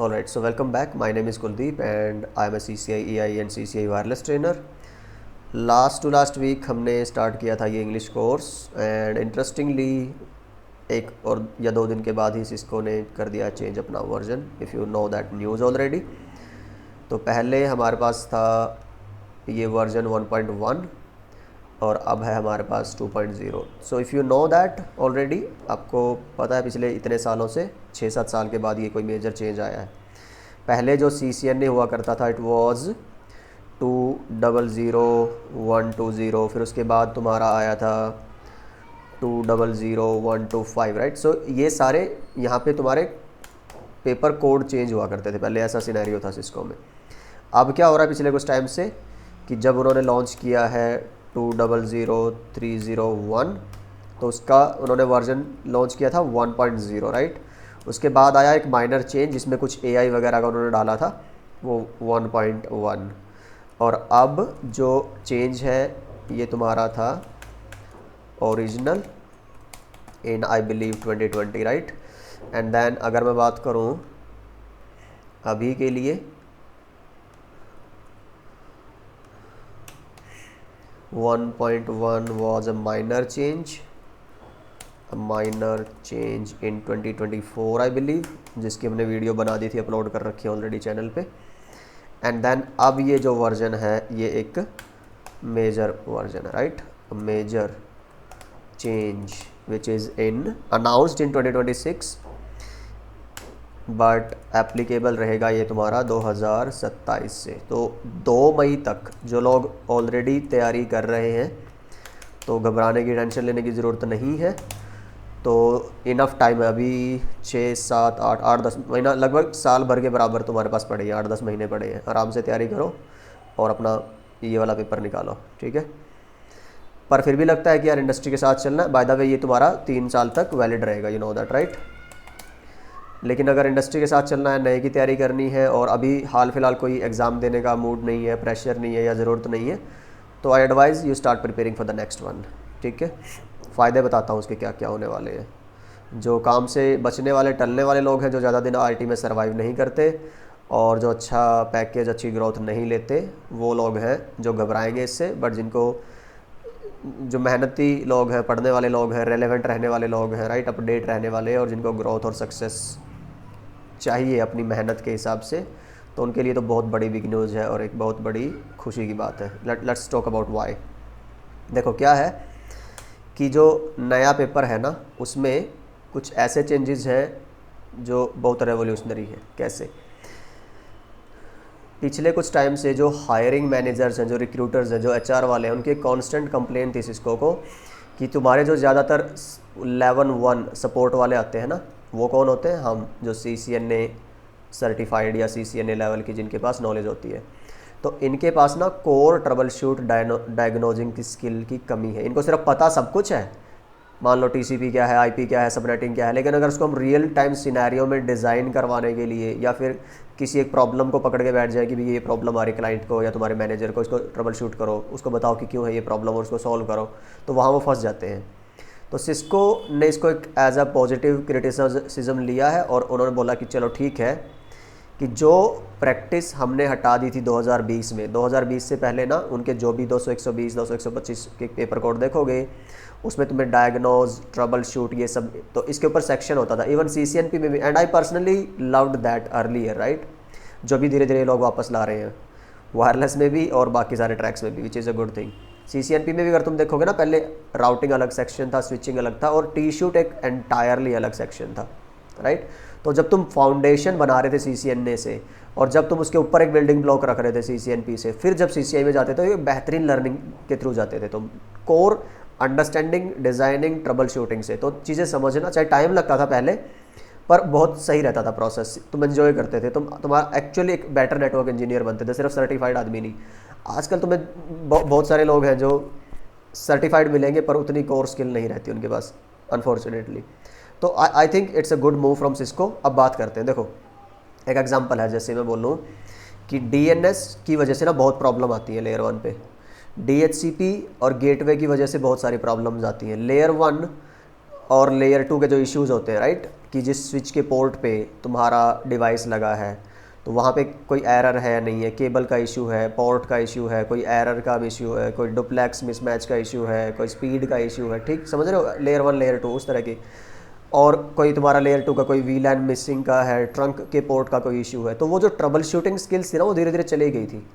Alright, so welcome back. My name is Kuldeep and I am a CCI EI and CCI wireless trainer. Last to last week हमने start किया था ये English course and interestingly एक और या 2 दिन के बाद ही सिस्को ने कर दिया चेंज अपना version, if you know that news already. तो पहले हमारे पास था ये वर्जन 1.1 और अब है हमारे पास 2.0। So if you know that already, आपको पता है पिछले इतने सालों से 6-7 साल के बाद ये कोई मेजर चेंज आया है। पहले जो CCNA हुआ करता था इट वाज 200-120, फिर उसके बाद तुम्हारा आया था 200-125, राइट। सो ये सारे यहाँ पे तुम्हारे पेपर कोड चेंज हुआ करते थे, पहले ऐसा सिनेरियो था सिस्को में। अब क्या हो रहा है पिछले कुछ टाइम से कि जब उन्होंने लॉन्च किया है 200-301, तो उसका उन्होंने वर्जन लॉन्च किया था 1.0, राइट। उसके बाद आया एक माइनर चेंज जिसमें कुछ AI वगैरह का उन्होंने डाला था, वो 1.1। और अब जो चेंज है ये तुम्हारा था original in I believe 2020, right. And then अगर मैं बात करूं अभी के लिए 1.1 was a minor change in 2024 I believe, जिसकी हमने वीडियो बना दी थी, अपलोड कर रखी है ऑलरेडी चैनल पे। एंड देन अब ये जो वर्जन है ये एक मेजर वर्जन है, right. Major change which is in announced in 2026 but applicable रहेगा ये तुम्हारा 2027 से। तो 2 मई तक जो लोग ऑलरेडी तैयारी कर रहे हैं तो घबराने की, टेंशन लेने की ज़रूरत नहीं है। तो इनफ टाइम है, अभी 6-7-8-10 महीना, लगभग साल भर के बराबर तुम्हारे पास पड़े हैं, 8-10 महीने पड़े हैं। आराम से तैयारी करो और अपना ये वाला पेपर निकालो, ठीक है। पर फिर भी लगता है कि यार इंडस्ट्री के साथ चलना है। बाय द वे ये तुम्हारा 3 साल तक वैलिड रहेगा, यू नो दैट, राइट। लेकिन अगर इंडस्ट्री के साथ चलना है, नए की तैयारी करनी है और अभी हाल फिलहाल कोई एग्ज़ाम देने का मूड नहीं है, प्रेशर नहीं है या ज़रूरत नहीं है, तो I advise you start preparing for the next one, ठीक है। फ़ायदे बताता हूँ उसके क्या क्या होने वाले हैं। जो काम से बचने वाले, टलने वाले लोग हैं, जो ज़्यादा दिन IT में सर्वाइव नहीं करते और जो अच्छा पैकेज, अच्छी ग्रोथ नहीं लेते, वो लोग हैं जो घबराएंगे इससे। बट जिनको, जो मेहनती लोग हैं, पढ़ने वाले लोग हैं, रेलेवेंट रहने वाले लोग हैं, राइट, अपडेट रहने वाले, और जिनको ग्रोथ और सक्सेस चाहिए अपनी मेहनत के हिसाब से, तो उनके लिए तो बहुत बड़ी बिग न्यूज़ है और एक बहुत बड़ी खुशी की बात है। Let's talk about why. देखो क्या है कि जो नया पेपर है ना, उसमें कुछ ऐसे चेंजेस हैं जो बहुत रेवोल्यूशनरी है। कैसे? पिछले कुछ टाइम से जो हायरिंग मैनेजर्स हैं, जो रिक्रूटर्स हैं, जो HR वाले हैं, उनकी कांस्टेंट कंप्लेंट थी सिस्को को कि तुम्हारे जो ज़्यादातर लेवल 1 सपोर्ट वाले आते हैं ना, वो कौन होते हैं? हम जो CCNA सर्टिफाइड या CCNA लेवल की जिनके पास नॉलेज होती है, तो इनके पास ना कोर ट्रबल शूट डायग्नोजिंग की स्किल की कमी है। इनको सिर्फ पता सब कुछ है, मान लो TCP क्या है, IP क्या है, सबनेटिंग क्या है, लेकिन अगर उसको हम रियल टाइम सिनेरियो में डिज़ाइन करवाने के लिए या फिर किसी एक प्रॉब्लम को पकड़ के बैठ जाए कि भाई ये प्रॉब्लम आ रही क्लाइंट को या तुम्हारे मैनेजर को, इसको ट्रबल शूट करो, उसको बताओ कि क्यों है ये प्रॉब्लम और उसको सॉल्व करो, तो वहाँ वो फंस जाते हैं। तो सिस्को ने इसको एक एज अ पॉजिटिव क्रिटिसिज्म लिया है और उन्होंने बोला कि चलो ठीक है कि जो प्रैक्टिस हमने हटा दी थी 2020 में, 2020 से पहले ना उनके जो भी 200, 120, 200, 125 के पेपर कोड देखोगे, उसमें तुम्हें डायग्नोज, ट्रबल शूट, ये सब, तो इसके ऊपर सेक्शन होता था। इवन CCNP में भी, and I personally loved that earlier, right, जो भी धीरे धीरे लोग वापस ला रहे हैं वायरलेस में भी और बाकी सारे ट्रैक्स में भी, which is a good thing. CCNP में भी अगर तुम देखोगे ना, पहले राउटिंग अलग सेक्शन था, स्विचिंग अलग था और T-शूट एक एंटायरली अलग सेक्शन था, राइट। तो जब तुम फाउंडेशन बना रहे थे CCNA से और जब तुम उसके ऊपर एक बिल्डिंग ब्लॉक रख रहे थे CCNP से, फिर जब CCI में जाते थे, ये बेहतरीन लर्निंग के थ्रू जाते थे तुम, core understanding, designing, trouble shooting से। तो चीज़ें समझना, चाहे टाइम लगता था पहले, पर बहुत सही रहता था प्रोसेस, तुम एंजॉय करते थे, तुम्हारा एक्चुअली एक बेटर नेटवर्क इंजीनियर बनते थे, सिर्फ सर्टिफाइड आदमी नहीं। आजकल तुम्हें बहुत सारे लोग हैं जो सर्टिफाइड मिलेंगे पर उतनी कोर स्किल नहीं रहती उनके पास, अनफॉर्चुनेटली। तो I think it's a good move from Cisco. अब बात करते हैं, देखो एक एग्जांपल है, जैसे मैं बोल लूँ कि DNS की वजह से ना बहुत प्रॉब्लम आती है लेयर 1 पे, DHCP और गेटवे की वजह से बहुत सारी प्रॉब्लम्स आती हैं। लेयर 1 और लेयर 2 के जो इश्यूज़ होते हैं, राइट, कि जिस स्विच के पोर्ट पे तुम्हारा डिवाइस लगा है तो वहाँ पे कोई एरर है नहीं है, केबल का इशू है, पोर्ट का इशू है, कोई एरर का इशू है, कोई डुप्लेक्स मिसमैच का इशू है, कोई स्पीड का इशू है, ठीक समझ रहे हो, लेयर 1 लेयर 2 उस तरह की। और कोई तुम्हारा लेयर 2 का कोई वीलैन मिसिंग का है, ट्रंक के पोर्ट का कोई इशू है, तो वो जो ट्रबल शूटिंग स्किल्स थी ना वो धीरे धीरे चली गई थी।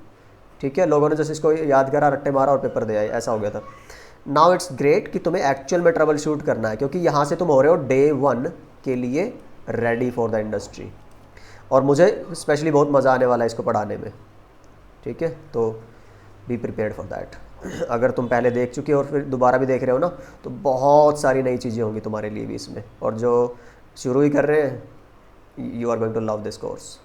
ठीक है, लोगों ने जैसे इसको याद करा, रट्टे मारा और पेपर दे आए, ऐसा हो गया था। नाउ इट्स ग्रेट कि तुम्हें एक्चुअल में ट्रबल शूट करना है, क्योंकि यहाँ से तुम हो रहे हो डे 1 के लिए रेडी फॉर द इंडस्ट्री। और मुझे स्पेशली बहुत मज़ा आने वाला है इसको पढ़ाने में। ठीक है, तो बी प्रिपेयर्ड फॉर दैट। अगर तुम पहले देख चुके हो और फिर दोबारा भी देख रहे हो ना, तो बहुत सारी नई चीज़ें होंगी तुम्हारे लिए भी इसमें। और जो शुरू ही कर रहे हैं, you are going to love this course.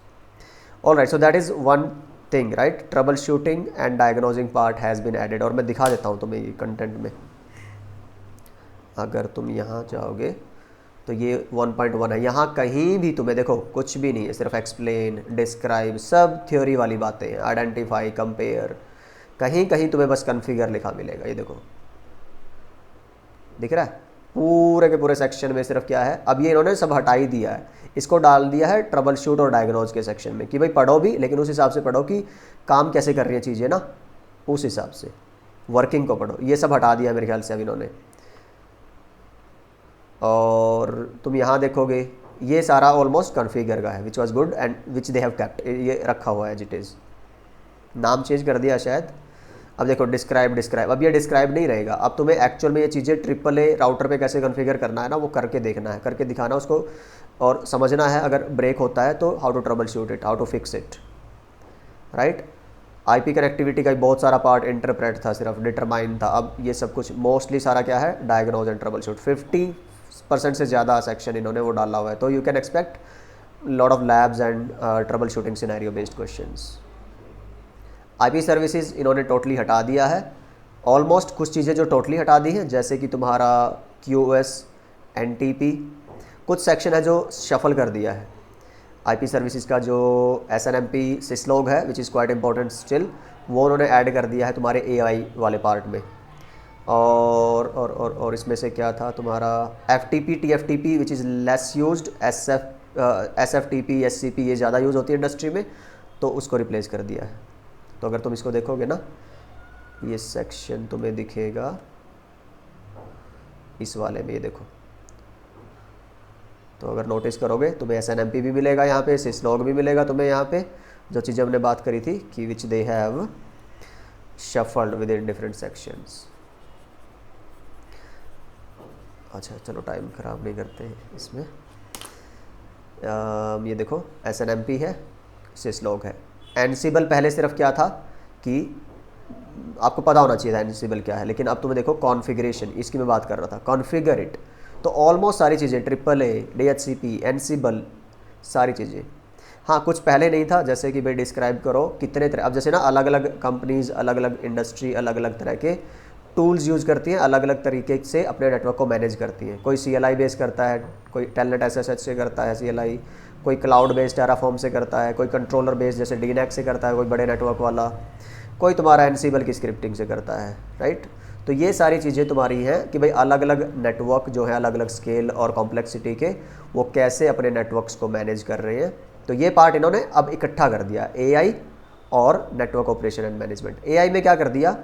All right, so that is one thing, right, troubleshooting and diagnosing part has been added. और मैं दिखा देता हूँ तुम्हें ये कंटेंट में। अगर तुम यहाँ जाओगे तो ये 1.1 है, यहाँ कहीं भी तुम्हें देखो कुछ भी नहीं है, सिर्फ एक्सप्लेन, डिस्क्राइब, सब थ्योरी वाली बातें हैं, आइडेंटिफाई, कंपेयर, कहीं कहीं तुम्हें बस कन्फिगर लिखा मिलेगा। ये देखो, दिख रहा है, पूरे के पूरे सेक्शन में सिर्फ क्या है, अब ये इन्होंने सब हटा ही दिया है, इसको डाल दिया है ट्रबल शूट और डायग्नोज के सेक्शन में, कि भाई पढ़ो भी, लेकिन उस हिसाब से पढ़ो कि काम कैसे कर रही है चीज़ें ना, उस हिसाब से वर्किंग को पढ़ो। ये सब हटा दिया मेरे ख्याल से अब इन्होंने। और तुम यहाँ देखोगे ये सारा ऑलमोस्ट कॉन्फ़िगर का है, which was good and which they have kept, ये रखा हुआ है एज इट इज़। नाम चेंज कर दिया शायद। अब देखो डिस्क्राइब, अब ये डिस्क्राइब नहीं रहेगा, अब तुम्हें एक्चुअल में ये चीज़ें AAA राउटर पे कैसे कॉन्फ़िगर करना है ना, वो करके देखना है, करके दिखाना उसको, और समझना है अगर ब्रेक होता है तो how to troubleshoot it, how to fix it, right. IP connectivity का बहुत सारा पार्ट इंटरप्रेट था, सिर्फ डिटरमाइन था, अब ये सब कुछ मोस्टली सारा क्या है, डायग्नोज एंड ट्रबल शूट। 50% से ज़्यादा सेक्शन इन्होंने वो डाला हुआ है, तो you can expect lot of labs and trouble shooting scenario based questions. IP services इन्होंने टोटली हटा दिया है, ऑलमोस्ट कुछ चीज़ें जो टोटली हटा दी हैं, जैसे कि तुम्हारा QoS, NTP, कुछ सेक्शन है जो शफल कर दिया है। IP सर्विसेज का जो SNMP सिस्लॉग है, which is quite important still, वो उन्होंने ऐड कर दिया है तुम्हारे AI वाले पार्ट में। और इसमें से क्या था तुम्हारा FTP, TFTP which is less used, SFTP, SCP ये ज़्यादा यूज़ होती है इंडस्ट्री में, तो उसको रिप्लेस कर दिया है। तो अगर तुम इसको देखोगे ना, ये सेक्शन तुम्हें दिखेगा इस वाले में, ये देखो, तो अगर नोटिस करोगे तुम्हें SNMP भी मिलेगा यहाँ पे, सिस्लॉग भी मिलेगा तुम्हें यहाँ पे, जो चीज़ें हमने बात करी थी कि which they have shuffled with in different sections. अच्छा चलो टाइम ख़राब नहीं करते हैं इसमें। ये देखो SNMP है, सिस्लॉग है। एनसिबल पहले सिर्फ क्या था कि आपको पता होना चाहिए था एनसिबल क्या है, लेकिन अब तुम्हें देखो कॉन्फ़िगरेशन, इसकी मैं बात कर रहा था, कॉन्फ़िगर इट, तो ऑलमोस्ट सारी चीज़ें AAA, DHCP, एनसिबल, सारी चीज़ें। हाँ, कुछ पहले नहीं था, जैसे कि भाई डिस्क्राइब करो कितने तरह, अब जैसे ना अलग अलग कंपनीज़, अलग अलग इंडस्ट्री अलग अलग तरह के टूल्स यूज़ करती हैं, अलग अलग तरीके से अपने नेटवर्क को मैनेज करती हैं। कोई CLI बेस करता है, कोई टेलनेट SSH से करता है CLI, कोई क्लाउड बेस्ड टेराफॉर्म से करता है, कोई कंट्रोलर बेस्ड जैसे DNAC से करता है, कोई बड़े नेटवर्क वाला, कोई तुम्हारा एनसिबल की स्क्रिप्टिंग से करता है, राइट। तो ये सारी चीज़ें तुम्हारी हैं कि भाई अलग अलग नेटवर्क जो है अलग अलग स्केल और कॉम्प्लेक्सिटी के, वो कैसे अपने नेटवर्क्स को मैनेज कर रहे हैं। तो ये पार्ट इन्होंने अब इकट्ठा कर दिया, AI और network operation and management. AI में क्या कर दिया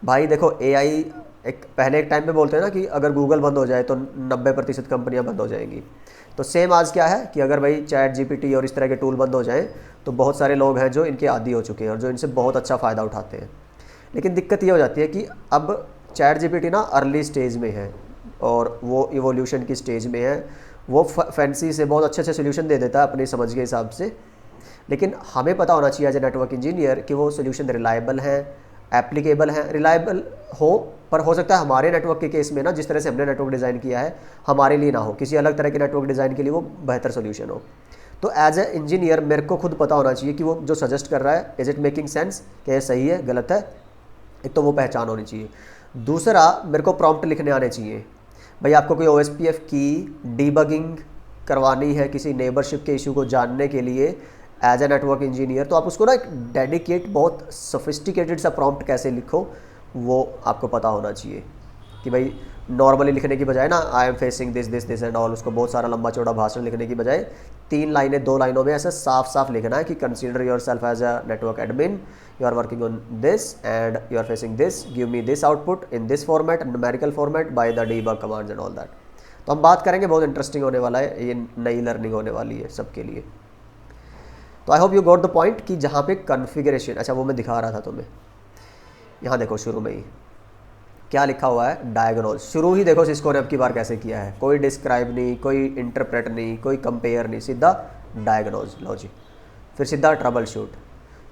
भाई, देखो AI पहले एक टाइम पे बोलते हैं ना कि अगर गूगल बंद हो जाए तो 90% कंपनियां बंद हो जाएंगी। तो सेम आज क्या है कि अगर भाई ChatGPT और इस तरह के टूल बंद हो जाएं तो बहुत सारे लोग हैं जो इनके आदी हो चुके हैं और जो इनसे बहुत अच्छा फ़ायदा उठाते हैं। लेकिन दिक्कत ये हो जाती है कि अब ChatGPT ना अर्ली स्टेज में है और वो इवोल्यूशन की स्टेज में है, वो फैंसी से बहुत अच्छे सोल्यूशन दे देता है अपनी समझ के हिसाब से, लेकिन हमें पता होना चाहिए एज ए नेटवर्क इंजीनियर कि वो सोल्यूशन रिलायबल है, एप्लीकेबल है। रिलायबल हो, पर हो सकता है हमारे नेटवर्क के केस में ना, जिस तरह से हमने नेटवर्क डिज़ाइन किया है हमारे लिए ना हो, किसी अलग तरह के नेटवर्क डिज़ाइन के लिए वो बेहतर सोल्यूशन हो। तो एज ए इंजीनियर मेरे को खुद पता होना चाहिए कि वो जो सजेस्ट कर रहा है, इज़ इट मेकिंग सेंस, कि ये सही है गलत है, एक तो वो पहचान होनी चाहिए। दूसरा, मेरे को प्रॉम्प्ट लिखने आने चाहिए। भाई आपको कोई OSPF की डीबगिंग करवानी है किसी नेबरशिप के इशू को जानने के लिए एज ए नेटवर्क इंजीनियर, तो आप उसको ना एक डेडिकेट बहुत सोफिस्टिकेटेड सा प्रॉम्प्ट कैसे लिखो वो आपको पता होना चाहिए कि भाई नॉर्मली लिखने की बजाय ना I am facing this this this and all, उसको बहुत सारा लंबा चौड़ा भाषण लिखने की बजाय 3 लाइनें 2 लाइनों में ऐसे साफ साफ लिखना है कि consider yourself as a network admin, you are working on this and you are facing this, give me this output in this format, numerical format by the debug commands and all that. तो हम बात करेंगे, बहुत interesting होने वाला है, ये नई लर्निंग होने वाली है सबके लिए। तो I hope you got the point कि जहाँ पे कॉन्फ़िगरेशन, अच्छा वो मैं दिखा रहा था तुम्हें, यहाँ देखो शुरू में ही क्या लिखा हुआ है, डायग्नोज। शुरू ही देखो सिस्को ने अब की बार कैसे किया है, कोई डिस्क्राइब नहीं, कोई इंटरप्रेट नहीं, कोई कंपेयर नहीं, सीधा डायग्नोज लो जी, फिर सीधा ट्रबल शूट।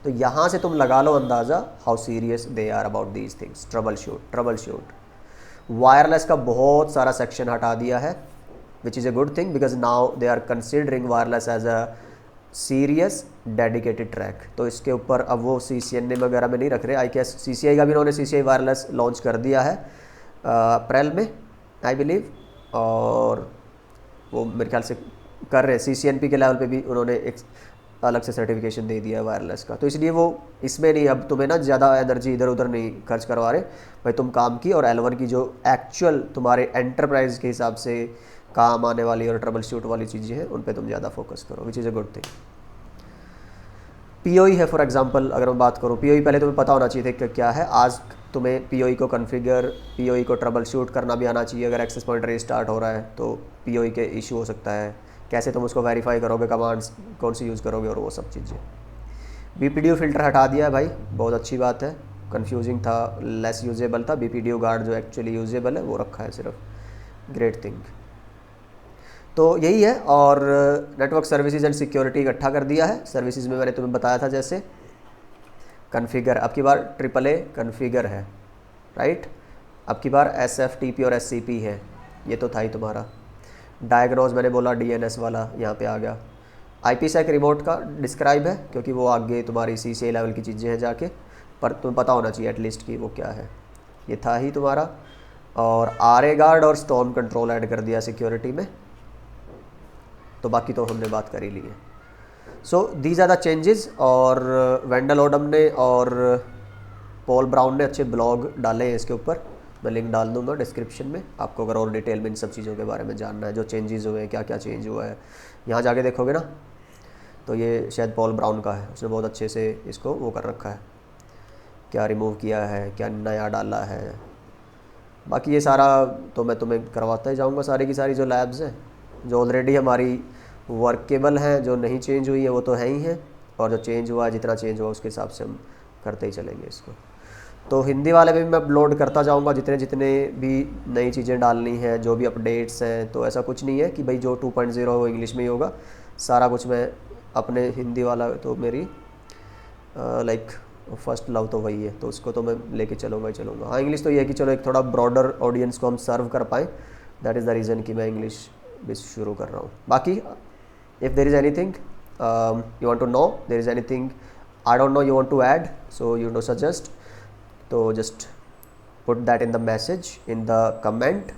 तो यहाँ से तुम लगा लो अंदाज़ा how serious they are about these things. Troubleshoot wireless का बहुत सारा सेक्शन हटा दिया है, which is a good thing because now they are considering wireless as a serious dedicated track. तो इसके ऊपर अब वो CCNA वगैरह में नहीं रख रहे। आई गेस CCI का भी उन्होंने CCI वायरलेस लॉन्च कर दिया है अप्रैल में आई बिलीव, और वो मेरे ख्याल से कर रहे हैं CCNP के लेवल पे भी उन्होंने एक अलग से सर्टिफिकेशन दे दिया है वायरलेस का। तो इसलिए वो इसमें नहीं, अब तुम्हें ना ज़्यादा एनर्जी इधर उधर नहीं खर्च करवा रहे भाई, तुम काम की और L1 की जो एक्चुअल तुम्हारे एंटरप्राइज के हिसाब से काम आने वाली और ट्रबल शूट वाली चीज़ें हैं उन पे तुम ज़्यादा फोकस करो, which is a good thing. POE है फॉर एग्जांपल, अगर मैं बात करूँ POE पहले तुम्हें पता होना चाहिए था कि क्या है। आज तुम्हें POE को कॉन्फ़िगर, POE को ट्रबल शूट करना भी आना चाहिए। अगर एक्सेस पॉइंट रीस्टार्ट हो रहा है तो POE के इशू हो सकता है, कैसे तुम उसको वेरीफाई करोगे, कमांड्स कौन सी यूज़ करोगे और वो सब चीज़ें। BPDU फ़िल्टर हटा दिया है भाई, बहुत अच्छी बात है, कन्फ्यूजिंग था, लेस यूजेबल था। BPDU गार्ड जो एक्चुअली यूजेबल है वो रखा है सिर्फ, ग्रेट थिंग। तो यही है, और नेटवर्क सर्विसेज एंड सिक्योरिटी इकट्ठा कर दिया है। सर्विसेज में मैंने तुम्हें बताया था जैसे कॉन्फ़िगर, अब की बार AAA कॉन्फ़िगर है, राइट। अब की बार SFTP और SCP है, ये तो था ही तुम्हारा। डायग्नोज मैंने बोला DNS वाला यहाँ पे आ गया। IPsec रिमोट का डिस्क्राइब है क्योंकि वो आगे तुम्हारी CCI लेवल की चीज़ें हैं जाके, पर तुम्हें पता होना चाहिए एटलीस्ट कि वो क्या है, ये था ही तुम्हारा। और RA गार्ड और स्टॉर्म कंट्रोल ऐड कर दिया सिक्योरिटी में, तो बाकी तो हमने बात कर ही ली है। So these are the changes. और वेंडल ओडम ने और पॉल ब्राउन ने अच्छे ब्लॉग डाले हैं इसके ऊपर, मैं लिंक डाल दूंगा डिस्क्रिप्शन में, आपको अगर और डिटेल में इन सब चीज़ों के बारे में जानना है, जो चेंजेस हुए हैं, क्या क्या चेंज हुआ है, यहाँ जाके देखोगे ना तो ये शायद पॉल ब्राउन का है, उसने बहुत अच्छे से इसको वो कर रखा है, क्या रिमूव किया है, क्या नया डाला है। बाकी ये सारा तो मैं तुम्हें करवाता ही जाऊँगा, सारी की सारी जो लैब्स हैं जो ऑलरेडी हमारी वर्केबल हैं, जो नहीं चेंज हुई है वो तो है ही हैं, और जो चेंज हुआ है, जितना चेंज हुआ उसके हिसाब से हम करते ही चलेंगे इसको। तो हिंदी वाले में भी मैं अपलोड करता जाऊंगा जितने जितने भी नई चीज़ें डालनी हैं, जो भी अपडेट्स हैं। तो ऐसा कुछ नहीं है कि भाई जो 2.0 हो इंग्लिश में ही होगा, सारा कुछ मैं अपने हिंदी वाला तो मेरी लाइक फर्स्ट लव तो वही है, तो उसको तो मैं लेके चलूँगा ही चलूँगा। हाँ, इंग्लिश तो ये है कि चलो एक थोड़ा ब्रॉडर ऑडियंस को हम सर्व कर पाएँ, दैट इज़ द रीज़न कि मैं इंग्लिश भी शुरू कर रहा हूँ। बाकी if there is anything you want to know, there is anything I don't know you want to add, so you know suggest, तो just put that in the message in the comment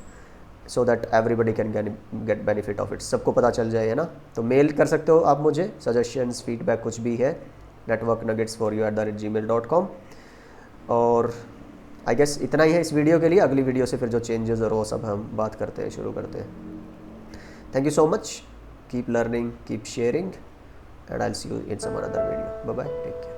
so that everybody can get benefit of it, सबको पता चल जाए, है ना। तो mail कर सकते हो आप मुझे, सजेशंस फीडबैक कुछ भी है, networknuggetsforyou@gmail.com। और आई गेस इतना ही है इस वीडियो के लिए। अगली वीडियो से फिर जो चेंजेस और वो सब हम बात करते हैं, शुरू करते हैं। Thank you so much. Keep learning, keep sharing, and I'll see you in some another video. Bye bye. Take care.